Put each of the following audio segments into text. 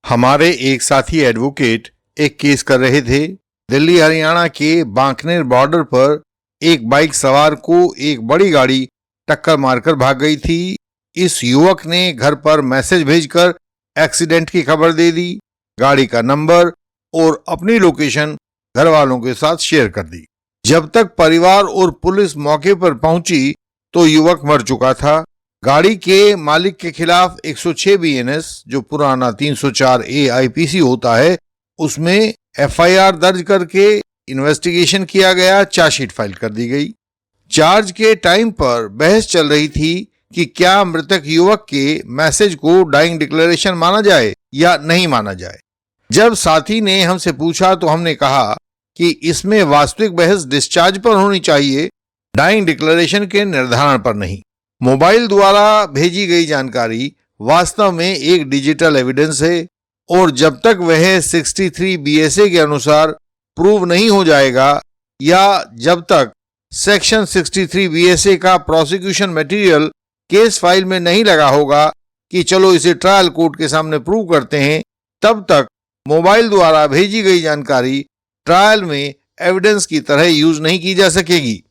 हमारे एक साथी एडवोकेट एक केस कर रहे थे। दिल्ली हरियाणा के बांकनेर बॉर्डर पर एक बाइक सवार को एक बड़ी गाड़ी टक्कर मारकर भाग गई थी। इस युवक ने घर पर मैसेज भेजकर एक्सीडेंट की खबर दे दी, गाड़ी का नंबर और अपनी लोकेशन घर वालों के साथ शेयर कर दी। जब तक परिवार और पुलिस मौके पर पहुंची तो युवक मर चुका था। गाड़ी के मालिक के खिलाफ 106 BNS जो पुराना 304 AIPC होता है उसमें FIR दर्ज करके इन्वेस्टिगेशन किया गया, चार्जशीट फाइल कर दी गई। चार्ज के टाइम पर बहस चल रही थी कि क्या मृतक युवक के मैसेज को डाइंग डिक्लेरेशन माना जाए या नहीं माना जाए। जब साथी ने हमसे पूछा तो हमने कहा कि इसमें वास्तविक बहस डिस्चार्ज पर होनी चाहिए, डाइंग डिक्लेरेशन के निर्धारण पर नहीं। मोबाइल द्वारा भेजी गई जानकारी वास्तव में एक डिजिटल एविडेंस है और जब तक वह 63 BSA के अनुसार प्रूव नहीं हो जाएगा या जब तक सेक्शन 63 BSA का प्रोसिक्यूशन मटेरियल केस फाइल में नहीं लगा होगा कि चलो इसे ट्रायल कोर्ट के सामने प्रूव करते हैं, तब तक मोबाइल द्वारा भेजी गई जानकारी ट्रायल में एविडेंस की तरह यूज नहीं की जा सकेगी।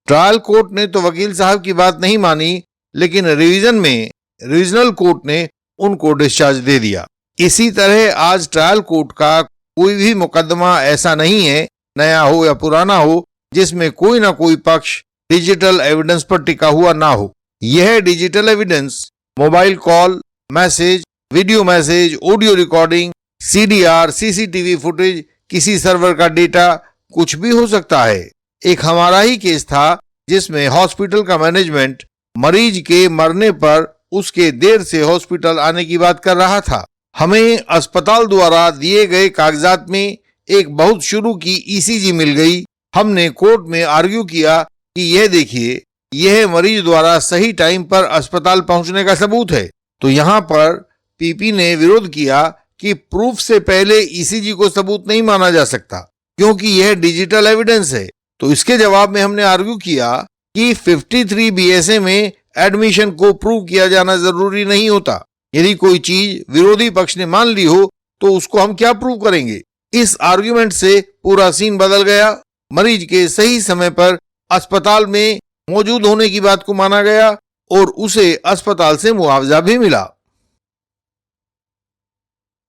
ट्रायल कोर्ट ने तो वकील साहब की बात नहीं मानी, लेकिन रिवीजन में रीजनल कोर्ट ने उनको डिस्चार्ज दे दिया। इसी तरह आज ट्रायल कोर्ट का कोई भी मुकदमा ऐसा नहीं है, नया हो या पुराना हो, जिसमें कोई ना कोई पक्ष डिजिटल एविडेंस पर टिका हुआ ना हो। यह digital evidence mobile call, message, video message, audio recording, CDR, CCTV footage, किसी सर्वर का डेटा, कुछ भी हो सकता है। एक हमारा ही केस था जिसमें हॉस्पिटल का मैनेजमेंट मरीज के मरने पर उसके देर से हॉस्पिटल आने की बात कर रहा था। हमें अस्पताल द्वारा दिए गए कागजात में एक बहुत शुरू की ECG मिल गई। हमने कोर्ट में आर्ग्यू किया कि यह देखिए, यह मरीज द्वारा सही टाइम पर अस्पताल पहुंचने का सबूत है। तो यहाँ पर PP ने विरोध किया कि प्रूफ से पहले ECG को सबूत नहीं माना जा सकता क्योंकि यह डिजिटल एविडेंस है। तो इसके जवाब में हमने आर्ग्यू किया कि 53 BSA में एडमिशन को प्रूव किया जाना जरूरी नहीं होता। यदि कोई चीज विरोधी पक्ष ने मान ली हो तो उसको हम क्या प्रूव करेंगे। इस आर्ग्यूमेंट से पूरा सीन बदल गया। मरीज के सही समय पर अस्पताल में मौजूद होने की बात को माना गया और उसे अस्पताल से मुआवजा भी मिला।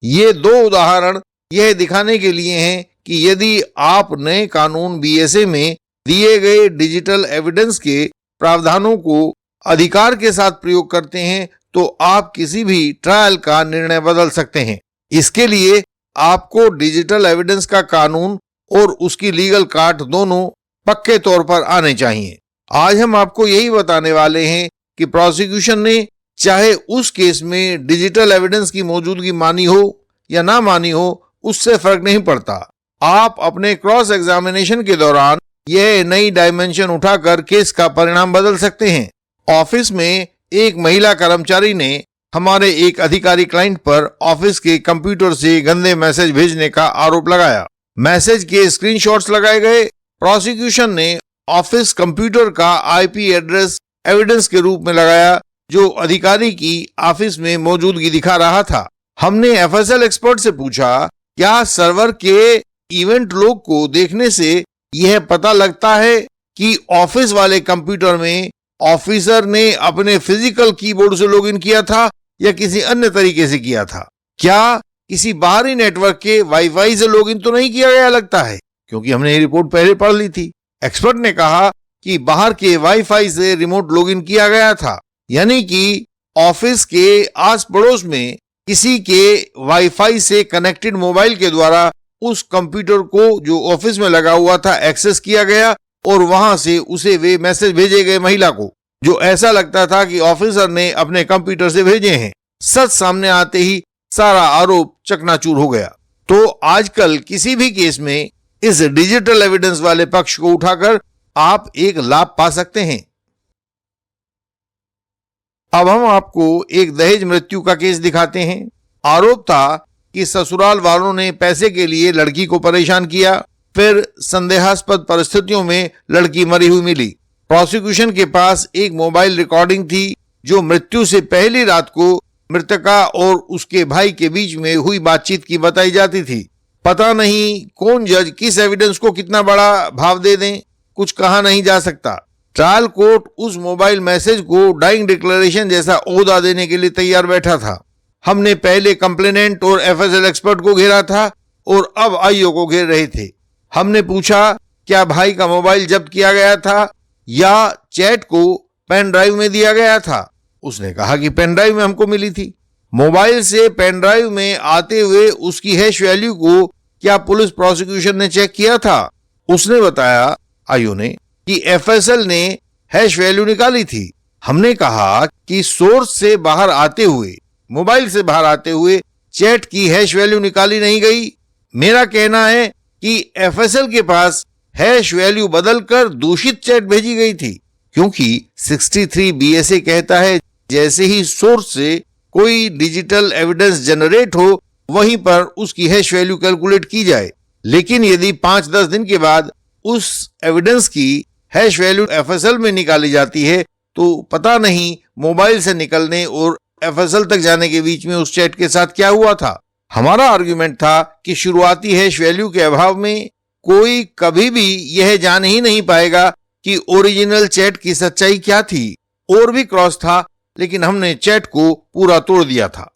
ये दो उदाहरण यह दिखाने के लिए हैं कि यदि आप नए कानून BSA में दिए गए डिजिटल एविडेंस के प्रावधानों को अधिकार के साथ प्रयोग करते हैं तो आप किसी भी ट्रायल का निर्णय बदल सकते हैं। इसके लिए आपको डिजिटल एविडेंस का कानून और उसकी लीगल काट दोनों पक्के तौर पर आने चाहिए। आज हम आपको यही बताने वाले हैं कि प्रोसिक्यूशन ने चाहे उस केस में डिजिटल एविडेंस की मौजूदगी मानी हो या ना मानी हो, उससे फर्क नहीं पड़ता। आप अपने क्रॉस एग्जामिनेशन के दौरान यह नई डायमेंशन उठाकर केस का परिणाम बदल सकते हैं। ऑफिस में एक महिला कर्मचारी ने हमारे एक अधिकारी क्लाइंट पर ऑफिस के कंप्यूटर से गंदे मैसेज भेजने का आरोप लगाया। मैसेज के स्क्रीनशॉट्स लगाए गए। प्रोसिक्यूशन ने ऑफिस कंप्यूटर का IP एड्रेस एविडेंस के रूप में लगाया जो अधिकारी की ऑफिस में मौजूदगी दिखा रहा था। हमने FSL एक्सपर्ट से पूछा, क्या सर्वर के इवेंट लॉग को देखने से यह पता लगता है कि ऑफिस वाले कंप्यूटर में ऑफिसर ने अपने फिजिकल कीबोर्ड से लॉगिन किया था या किसी अन्य तरीके से किया था? क्या किसी बाहरी नेटवर्क के वाईफाई से लॉगिन तो नहीं किया गया लगता है, क्योंकि हमने ये रिपोर्ट पहले पढ़ ली थी। एक्सपर्ट ने कहा कि बाहर के वाईफाई से रिमोट लॉगिन किया गया था, यानी कि ऑफिस के आस पड़ोस में किसी के वाईफाई से कनेक्टेड मोबाइल के द्वारा उस कंप्यूटर को जो ऑफिस में लगा हुआ था एक्सेस किया गया और वहां से उसे वे मैसेज भेजे गए महिला को, जो ऐसा लगता था कि ऑफिसर ने अपने कंप्यूटर से भेजे हैं। सच सामने आते ही सारा आरोप चकनाचूर हो गया। तो आजकल किसी भी केस में इस डिजिटल एविडेंस वाले पक्ष को उठाकर आप एक लाभ पा सकते हैं। अब हम आपको एक दहेज मृत्यु का केस दिखाते हैं। आरोप था कि ससुराल वालों ने पैसे के लिए लड़की को परेशान किया, फिर संदेहास्पद परिस्थितियों में लड़की मरी हुई मिली। प्रोसिक्यूशन के पास एक मोबाइल रिकॉर्डिंग थी जो मृत्यु से पहली रात को मृतका और उसके भाई के बीच में हुई बातचीत की बताई जाती थी। पता नहीं कौन जज किस एविडेंस को कितना बड़ा भाव दे दें, कुछ कहा नहीं जा सकता। ट्रायल कोर्ट उस मोबाइल मैसेज को डाइंग डिक्लेरेशन जैसा ओहदा देने के लिए तैयार बैठा था। हमने पहले कंप्लेनेंट और एफएसएल एक्सपर्ट को घेरा था और अब आईओ को घेर रहे थे। हमने पूछा, क्या भाई का मोबाइल जब्त किया गया था या चैट को पेन ड्राइव में दिया गया था? उसने कहा कि पेन ड्राइव में हमको मिली थी। मोबाइल से पेन ड्राइव में आते हुए उसकी हैश वैल्यू को क्या पुलिस प्रोसिक्यूशन ने चेक किया था? उसने बताया, आईओ ने, कि एफएसएल ने हैश वैल्यू निकाली थी। हमने कहा कि सोर्स से बाहर आते हुए, मोबाइल से बाहर आते हुए चैट की हैश वैल्यू निकाली नहीं गई। मेरा कहना है कि एफएसएल के पास हैश वैल्यू बदलकर दूषित चैट भेजी गई थी, क्योंकि 63 बीएसए कहता है जैसे ही सोर्स से कोई डिजिटल एविडेंस जनरेट हो वहीं पर उसकी हैश वैल्यू कैलकुलेट की जाए। लेकिन यदि 5-10 दिन के बाद उस एविडेंस की हैश वैल्यू एफएसएल में निकाली जाती है तो पता नहीं मोबाइल से निकलने और एफएसएल तक जाने के बीच में उस चैट के साथ क्या हुआ था। हमारा आर्गुमेंट था कि शुरुआती हैश वैल्यू के अभाव में कोई कभी भी यह जान ही नहीं पाएगा कि ओरिजिनल चैट की सच्चाई क्या थी। और भी क्रॉस था, लेकिन हमने चैट को पूरा तोड़ दिया था।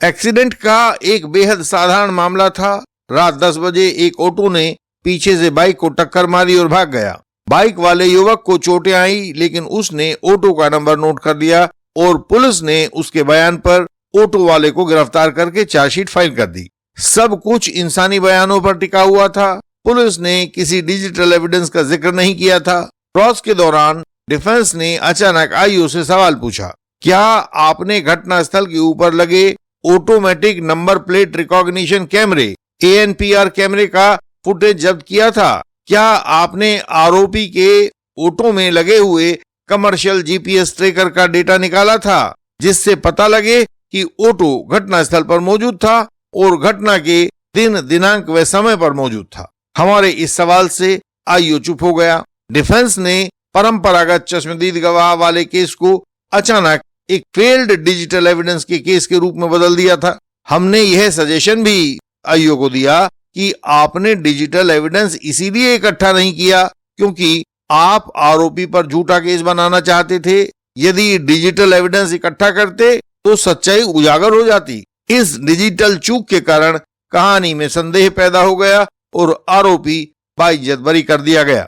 एक्सीडेंट का एक बेहद साधारण मामला था। रात 10 बजे एक ऑटो ने पीछे से बाइक को टक्कर मारी और भाग गया। बाइक वाले युवक को चोटें आई, लेकिन उसने ऑटो का नंबर नोट कर लिया और पुलिस ने उसके बयान पर ऑटो वाले को गिरफ्तार करके चार्जशीट फाइल कर दी। सब कुछ इंसानी बयानों पर टिका हुआ था। पुलिस ने किसी डिजिटल एविडेंस का जिक्र नहीं किया था। क्रॉस के दौरान डिफेंस ने अचानक आईओ से सवाल पूछा, क्या आपने घटनास्थल के ऊपर लगे ऑटोमेटिक नंबर प्लेट रिकॉग्निशन कैमरे ANPR कैमरे का फुटेज जब्त किया था? क्या आपने आरोपी के ऑटो में लगे हुए कमर्शियल जीपीएस ट्रैकर का डेटा निकाला था, जिससे पता लगे कि ऑटो घटनास्थल पर मौजूद था और घटना के दिन, दिनांक व समय पर मौजूद था? हमारे इस सवाल से आईओ चुप हो गया। डिफेंस ने परंपरागत चश्मदीद गवाह वाले केस को अचानक एक फेल्ड डिजिटल एविडेंस के केस के रूप में बदल दिया था। हमने यह सजेशन भी आईओ को दिया कि आपने डिजिटल एविडेंस इसीलिए इकट्ठा नहीं किया क्योंकि आप आरोपी पर झूठा केस बनाना चाहते थे। यदि डिजिटल एविडेंस इकट्ठा करते तो सच्चाई उजागर हो जाती। इस डिजिटल चूक के कारण कहानी में संदेह पैदा हो गया और आरोपी बाइज्जत बरी कर दिया गया।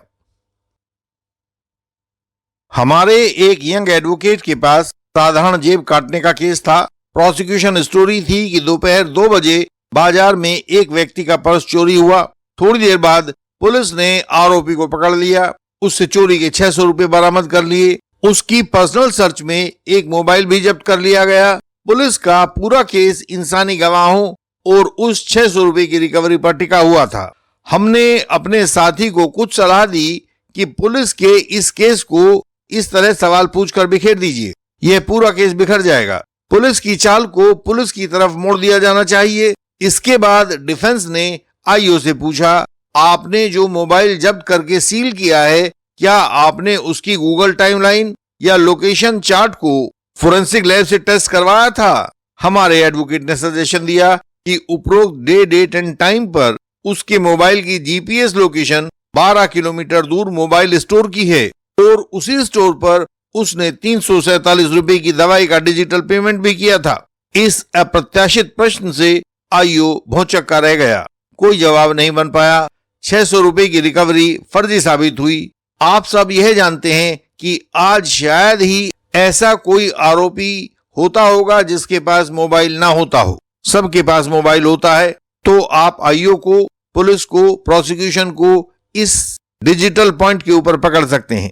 हमारे एक यंग एडवोकेट के पास साधारण जेब काटने का केस था। प्रोसिक्यूशन स्टोरी थी कि दोपहर 2 बजे बाजार में एक व्यक्ति का पर्स चोरी हुआ। थोड़ी देर बाद पुलिस ने आरोपी को पकड़ लिया। उससे चोरी के 600 रुपए बरामद कर लिए। उसकी पर्सनल सर्च में एक मोबाइल भी जब्त कर लिया गया। पुलिस का पूरा केस इंसानी गवाहों और उस 600 रुपए की रिकवरी पर टिका हुआ था। हमने अपने साथी को कुछ सलाह दी कि पुलिस के इस केस को इस तरह सवाल पूछकर बिखेर दीजिए, यह पूरा केस बिखर जाएगा। पुलिस की चाल को पुलिस की तरफ मोड़ दिया जाना चाहिए। इसके बाद डिफेंस ने आईओ से पूछा, आपने जो मोबाइल जब्त करके सील किया है, क्या आपने उसकी गूगल टाइमलाइन या लोकेशन चार्ट को फोरेंसिक लैब से टेस्ट करवाया था? हमारे एडवोकेट ने सजेशन दिया कि उपरोक्त डे, डेट एंड टाइम पर उसके मोबाइल की जीपीएस लोकेशन 12 किलोमीटर दूर मोबाइल स्टोर की है और उसी स्टोर पर उसने 347 रुपए की दवाई का डिजिटल पेमेंट भी किया था। इस अप्रत्याशित प्रश्न से आईओ भौचक्का रह गया। कोई जवाब नहीं बन पाया। 600 रुपए की रिकवरी फर्जी साबित हुई। आप सब यह जानते हैं कि आज शायद ही ऐसा कोई आरोपी होता होगा जिसके पास मोबाइल ना होता हो। सबके पास मोबाइल होता है। तो आप आईओ को, पुलिस को, प्रोसिक्यूशन को इस डिजिटल पॉइंट के ऊपर पकड़ सकते हैं।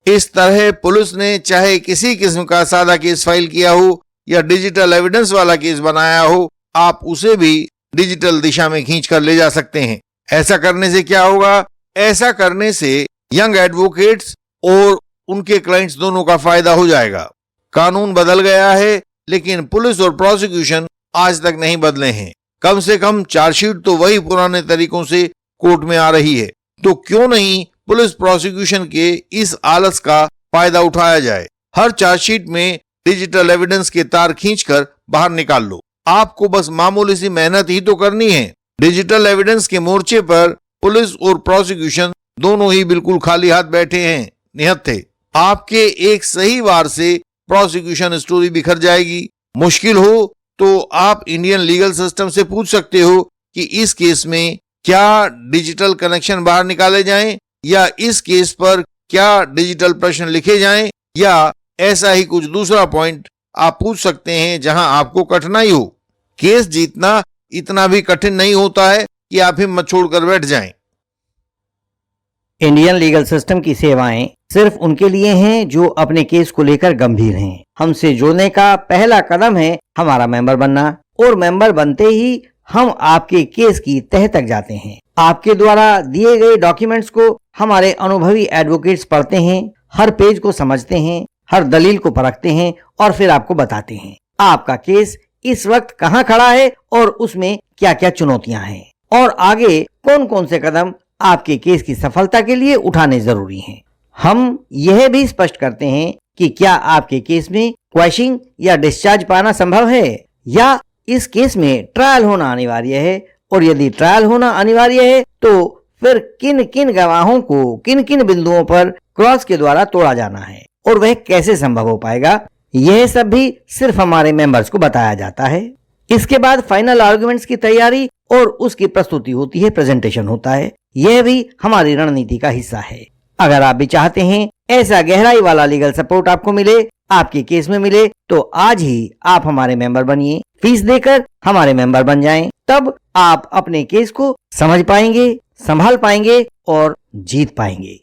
इस तरह पुलिस ने चाहे किसी किस्म का सादा केस फाइल किया हो या डिजिटल एविडेंस वाला केस बनाया हो, आप उसे भी डिजिटल दिशा में खींच कर ले जा सकते हैं। ऐसा करने से क्या होगा? ऐसा करने से यंग एडवोकेट्स और उनके क्लाइंट्स दोनों का फायदा हो जाएगा। कानून बदल गया है, लेकिन पुलिस और प्रोसिक्यूशन आज तक नहीं बदले हैं। कम से कम चार्जशीट तो वही पुराने तरीकों से कोर्ट में आ रही है। तो क्यों नहीं पुलिस प्रोसिक्यूशन के इस आलस का फायदा उठाया जाए। हर चार्जशीट में डिजिटल एविडेंस के तार खींचकर बाहर निकाल लो। आपको बस मामूली सी मेहनत ही तो करनी है। डिजिटल एविडेंस के मोर्चे पर पुलिस और प्रोसिक्यूशन दोनों ही बिल्कुल खाली हाथ बैठे हैं, निहत्थे। आपके एक सही वार से प्रोसिक्यूशन स्टोरी बिखर जाएगी। मुश्किल हो तो आप इंडियन लीगल सिस्टम से पूछ सकते हो कि इस केस में क्या डिजिटल कनेक्शन बाहर निकाले जाएं, या इस केस पर क्या डिजिटल प्रश्न लिखे जाएं, या ऐसा ही कुछ दूसरा पॉइंट आप पूछ सकते हैं जहां आपको कठिनाई हो। केस जीतना इतना भी कठिन नहीं होता है कि आप हिम्मत छोड़कर बैठ जाएं। इंडियन लीगल सिस्टम की सेवाएं सिर्फ उनके लिए हैं जो अपने केस को लेकर गंभीर हैं। हमसे जुड़ने का पहला कदम है हमारा मेंबर बनना, और मेंबर बनते ही हम आपके केस की तह तक जाते हैं। आपके द्वारा दिए गए डॉक्यूमेंट्स को हमारे अनुभवी एडवोकेट्स पढ़ते हैं, हर पेज को समझते हैं, हर दलील को परखते हैं और फिर आपको बताते हैं आपका केस इस वक्त कहां खड़ा है और उसमें क्या क्या चुनौतियां हैं, और आगे कौन कौन से कदम आपके केस की सफलता के लिए उठाने जरूरी हैं। हम यह भी स्पष्ट करते हैं कि क्या आपके केस में क्वैशिंग या डिस्चार्ज पाना संभव है, या इस केस में ट्रायल होना अनिवार्य है, और यदि ट्रायल होना अनिवार्य है तो फिर किन किन गवाहों को किन किन बिंदुओं पर क्रॉस के द्वारा तोड़ा जाना है और वह कैसे संभव हो पाएगा। यह सब भी सिर्फ हमारे मेंबर्स को बताया जाता है। इसके बाद फाइनल आर्गुमेंट्स की तैयारी और उसकी प्रस्तुति होती है, प्रेजेंटेशन होता है। यह भी हमारी रणनीति का हिस्सा है। अगर आप भी चाहते हैं ऐसा गहराई वाला लीगल सपोर्ट आपको मिले, आपके केस में मिले, तो आज ही आप हमारे मेंबर बनिए। फीस देकर हमारे मेंबर बन जाएं। तब आप अपने केस को समझ पाएंगे, संभाल पाएंगे और जीत पाएंगे।